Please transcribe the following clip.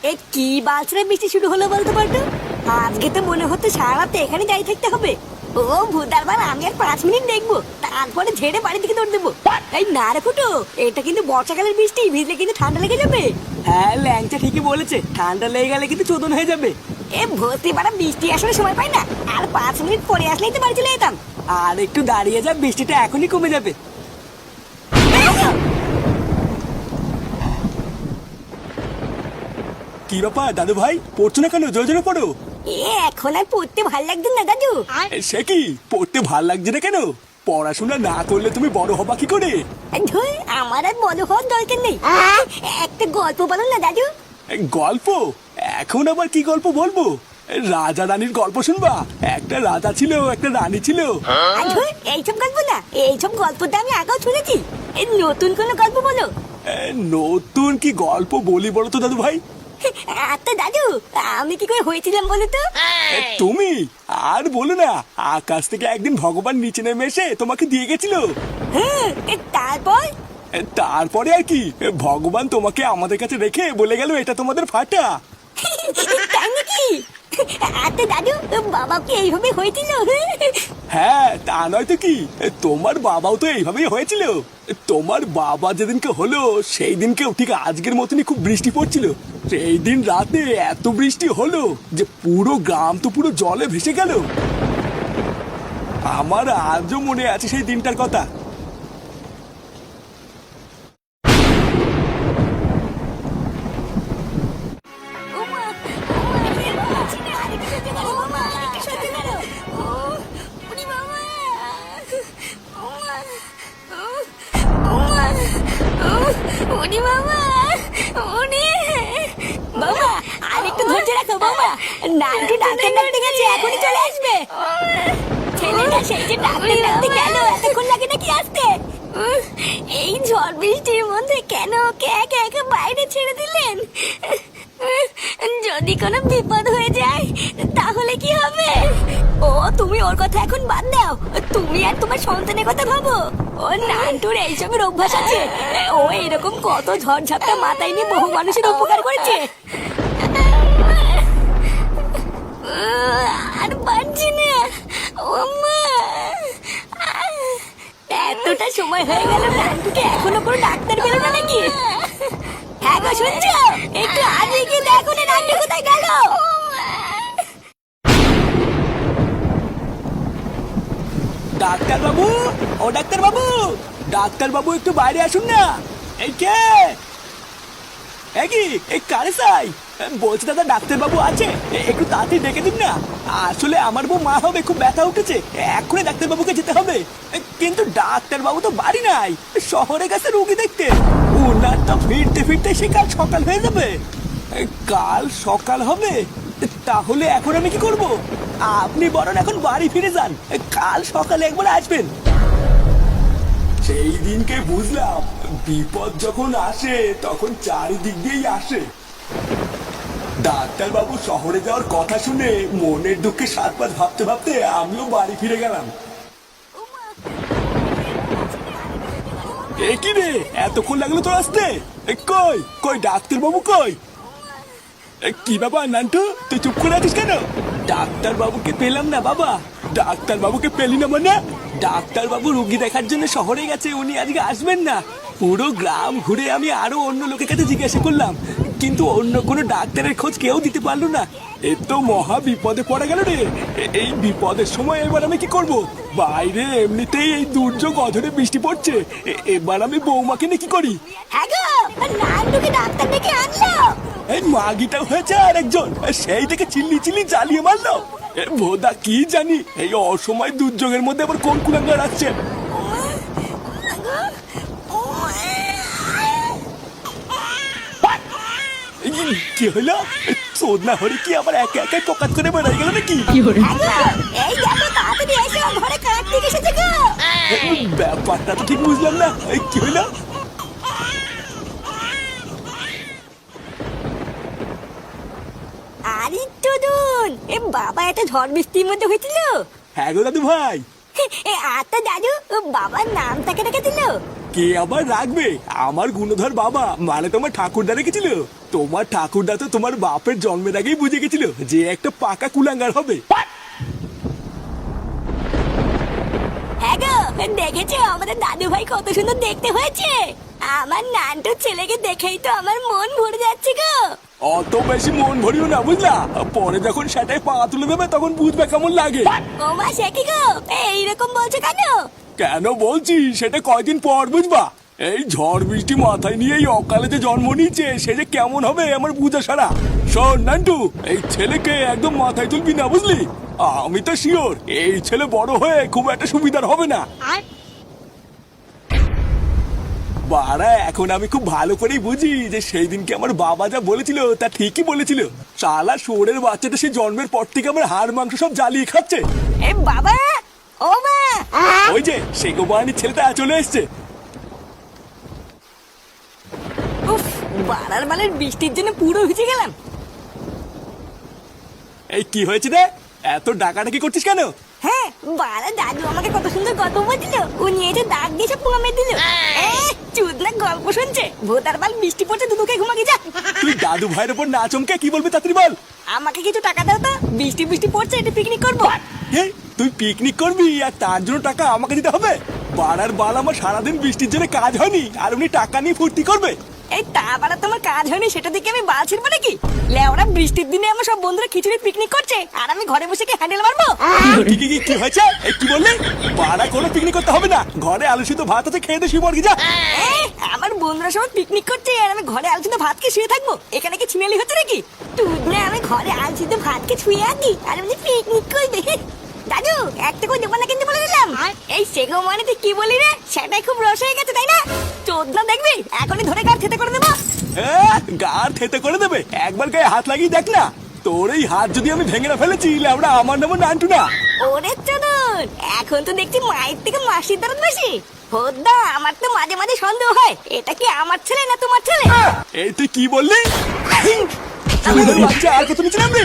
এ কি বালছাড়া বৃষ্টি শুরু হলো বলতে পারতো? আজকে তো মনে হচ্ছে সারা রাত এখানে যাই থাকতে হবে। ও ভুদার বার, আমি আর 5 মিনিট দেখবো, তারপরে ঝেড়ে বাড়ি থেকে দৌড় দেবো। এই না রে ফুটো, এটা কিন্তু বর্ষাকালের বৃষ্টি, ভিজলে কিন্তু ঠান্ডা লেগে যাবে। হ্যাঁ, ল্যাংচা ঠিকই বলেছে, ঠান্ডা লেগে গেলে কিন্তু চোদন হয়ে যাবে। এ ভর্তি পাড়া বৃষ্টি আসলে সময় পাই না, আর 5 মিনিট পরে আসলেই তো বাড়ি চলে যেতাম। আর একটু দাঁড়িয়ে যা, বৃষ্টিটা এখনই কমে যাবে। কি ব্যাপার দাদু ভাই, পড়ছো না কেন? জোরে জোরে পড়ো। এ এখন আর পড়তে ভাল লাগছে না দাদু। সে কি, পড়তে ভাল লাগছে না কেন? পড়াশোনা না করলে তুমি বড় হবা কি করে? ধুর, আমার আর বড় হওয়ার দরকার নেই। একটা গল্প বলো না দাদু। গল্প? এখন আবার কি গল্প বলবো? রাজা রানীর গল্প শুনবা? একটা রাজা ছিল, একটা রানী ছিল। ধুর, এইসব গল্প না, এইসব গল্পটা আমি আগেও শুনেছি। এই নতুন কোনো গল্প বলো। নতুন কি গল্প বলি বলো তো দাদু ভাই? আচ্ছা দাদু, আমি কি করে হয়েছিলাম বলো তো? তুমি আর বলো না, আকাশ থেকে একদিন ভগবান নিচে নেমে এসে তোমাকে দিয়ে গেছিল। হ্যাঁ, তারপর? তারপরে আর কি, ভগবান তোমাকে আমাদের কাছে রেখে বলে গেল এটা তোমাদের ফাটা। তাই নাকি? আচ্ছা দাদু, বাবা কি এইভাবে হয়েছিল? হ্যাঁ, তা নয় তো কি, তোমার বাবাও তো এইভাবেই হয়েছিল। তোমার বাবা যেদিনকে হলো সেই দিনকেও ঠিক আজকের মতনই খুব বৃষ্টি পড়ছিল। সেই দিন রাতে এত বৃষ্টি হলো যে পুরো গ্রাম তো পুরো জলে ভেসে গেল। আমার আজও মনে আছে সেই দিনটার কথা। বাবা, আর একটু ধৈর্য রাখো বাবা, নান্টু ডাক্তার ডাকতে গেছে, এখনই চলে আসবে। ছেলেটা সেই যে ডাক্তার ডাকতে গেল, এতক্ষণ লাগে নাকি আসতে? এই ঝড় বৃষ্টির মধ্যে কেন ওকে একা একা বাইরে ছেড়ে দিলেন? যদি কোনো বিপদ হয়ে যায় তাহলে কি হবে? ও তুমি ওর কথা এখন বাদ দাও, তুমি আর তোমার সন্তানের কথা ভাবো। ও নান্টুর এইসবের অভ্যাস আছে, ও এরকম কত ঝড় ঝাপটা মাথায় নিয়ে বহু মানুষের উপকার করেছে। আর পারছি না, ও মা, এতটা সময় হয়ে গেল, নান্টুকে এখনো কোনো ডাক্তার পেল না নাকি? হ্যাঁ গো, শুনছো? একটু আগে গিয়ে দেখো না নান্টু কোথায় গেল। ডাক্তার বাবু, ও ডাক্তার বাবু, ডাক্তার বাবু একটু বাইরে আসুন না। এই কে? কি এই কারে চাই? বলছি দাদা, ডাক্তার বাবু আছে, একটু তাড়াতাড়ি ডেকে দিন না। আসলে আমার বউ মা হবে, খুব ব্যথা উঠেছে, এক্ষুনি ডাক্তার বাবুকে যেতে হবে। কিন্তু ডাক্তার বাবু তো বাড়ি নাই, শহরে গেছে রুগী দেখতে। ওনার তো ফিরতে ফিরতে সে কাল সকাল হয়ে যাবে। কাল সকাল হবে? তাহলে এখন আমি কি করব? আপনি বরং এখন বাড়ি ফিরে যান, কাল সকালে একবার আসবেন। সেই দিনকে বুঝলাম, বিপদ যখন আসে তখন চারিদিক দিয়েই আসে। ডাক্তার বাবু শহরে যাওয়ার কথা শুনে মনের দুঃখে 7 পাঁচ ভাবতে ভাবতে আমিও বাড়ি ফিরে গেলাম। এ কি রে, এতক্ষণ লাগলো তো আসতে? কই কই ডাক্তার বাবু কই? কি ব্যাপার নান্টু, তুই চুপ করে আছিস কেন? ডাক্তার বাবুকে পেলাম না বাবা। ডাক্তার বাবুকে পেলি না মানে? ডাক্তার বাবু রুগী দেখার জন্য শহরে গেছে, উনি আজকে আসবেন না। পুরো গ্রাম ঘুরে আমি আরো অন্য লোকের কাছে জিজ্ঞাসা করলাম, কিন্তু অন্য কোনো ডাক্তারের খোঁজ কেউ দিতে পারলো না। এ তো মহা বিপদে পড়ে গেল রে। এই বিপদের সময় এবার আমি কি করব? বাইরে এমনিতেই এই দুর্যোগ অঝরে বৃষ্টি পড়ছে, এবার আমি বৌমাকে নিয়ে কি করি? হ্যাঁ গো, নান্টুকে ডাক্তার ডেকে আনলো। এই মাগিটা হয়েছে আর একজন, সেই থেকে চিল্লি চিল্লি জ্বালিয়ে মারলো। ভোদা কি জানি এই অসময় দুর্যোগের মধ্যে আবার কোন কুলাঙ্গার আসছে। কি হইলো? চোদনা হরে কি আবার একা একা পকাত করে বেড়াই গেল নাকি? এই দেখো, তাড়াতাড়ি এসো, ঘরে কার্তিক এসেছে গো। ব্যাপারটা তো ঠিক বুঝলাম না, কি হইলো? আরে টুডুন, এ বাবা এত ঝড় বৃষ্টির মধ্যে হয়েছিল? হ্যাঁ গো দাদু ভাই। আচ্ছা দাদু, বাবার নামটাকে রেখে দিল? কে আবার রাখবে? আমার গুণধর বাবা মানে তোমার ঠাকুরদা রেখেছিল। তোমার ঠাকুরদা তো তোমার বাপের জন্মের আগেই বুঝে গেছিল যে একটা পাকা কুলাঙ্গার হবে। হ্যাঁ গো, দেখেছো আমাদের দাদু ভাই কত সুন্দর দেখতে হয়েছে। আমার নানটুর ছেলেকে দেখেই তো আমার মন ভরে যাচ্ছে গো। অত বেশি মন ভরিও না বুঝলা, পরে যখন সেটাই পা তুলে দেবে তখন বুঝবে কেমন লাগে। ও মা, সে কি গো, এইরকম বলছো কেন? কেন বলছি সেটা কয়দিন পর বুঝবা। এই ঝড় বৃষ্টি মাথায় নিয়ে এই অকালে যে জন্ম নিয়েছে সে যে কেমন হবে আমার বুঝা সারা। শোন নান্টু, এই ছেলেকে একদম মাথায় তুলবি না বুঝলি। আমি তো শিওর এই ছেলে বড় হয়ে খুব একটা সুবিধার হবে না। বাড়া, এখন আমি খুব ভালো করেই বুঝি যে সেই দিনকে আমার বাবা যা বলেছিল তা ঠিকই বলেছিল। শালা শুয়োরের বাচ্চাটা সে জন্মের পর থেকে আমার হাড় মাংস সব জ্বালিয়ে খাচ্ছে। এ বাবা, ও মা, ওই যে সে গোবানির ছেলেটা চলে এসছে। উফ, বাড়ার বালের বৃষ্টির জন্য পুরো ভিজে গেলাম। এই কি হয়েছে রে? এত ডাকাডাকি করছিস কেন? হ্যাঁ, বাড়া দাদু আমাকে কত সুন্দর গল্প বলছিল, উনি এসে দাগ দিয়ে সব পুঙা মেরে দিল। চুদনা গল্প শুনছে, ভোতার বাল বৃষ্টি পড়ছে, দুদুকে ঘুমাকে যা। তুই দাদু ভাইয়ের উপর না চমকে কি বলবি তাড়াতাড়ি বল। আমাকে কিছু টাকা দাও তো, বৃষ্টি বৃষ্টি পড়ছে, এটা পিকনিক করবো। তুই পিকনিক করবি আর তার জন্য টাকা আমাকে দিতে হবে? বাড়ার বাল, আমার সারাদিন বৃষ্টির জন্য কাজ হয়নি আর উনি টাকা নিয়ে ফুর্তি করবে। এই তা বাড়া তোমার কাজ হয়নি সেটা দেখে আমি বাল ছিড়বো নাকি? লেওরা বৃষ্টির দিনে আমার সব বন্ধুরা খিচুড়ি পিকনিক করছে আর আমি ঘরে বসে কি হ্যান্ডেল মারবো? কি হয়েছে? এই কি বললি? বাড়া কোনো পিকনিক করতে হবে না, ঘরে আলু সিদ্ধ ভাত আছে, খেয়ে দে শুয়ে পড় যা। আমার বন্ধুরা সবাই পিকনিক করছে আর আমি ঘরে আলু সিদ্ধ ভাত খেয়ে শুয়ে থাকবো? এখানে কি ছিনালি হচ্ছে নাকি? তুই না, আমি ঘরে আলু সিদ্ধ ভাত খেয়ে শুয়ে আছি আর আমি পিকনিক করবে। দাদু, একটা করে দেবো না কিন্তু বলে দিলাম। এই সেগো মানে তুই কি বলি রে? সেটাই খুব রস হয়ে গেছে তাই না? চোদনা দেখবি, এখনই ধরে গাড় খেতে করে দেবো। গার থেতে করে দেবে? একবার গায়ে হাত লাগিয়ে দেখ না। তোর এই হাত যদি আমি ভেঙে না ফেলেছি, আমরা আমার নাম নান্টু না। ওরে চোদন, এখন তো দেখছি মায়ের থেকে মাসির দরদ বেশি। হোদ্দা, আমার তো মাঝে মাঝে সন্দেহ হয় এটা কি আমার ছেলে না তোমার ছেলে। এই তুই কি বললি? বাচ্চা আর কত নিচে নামবি?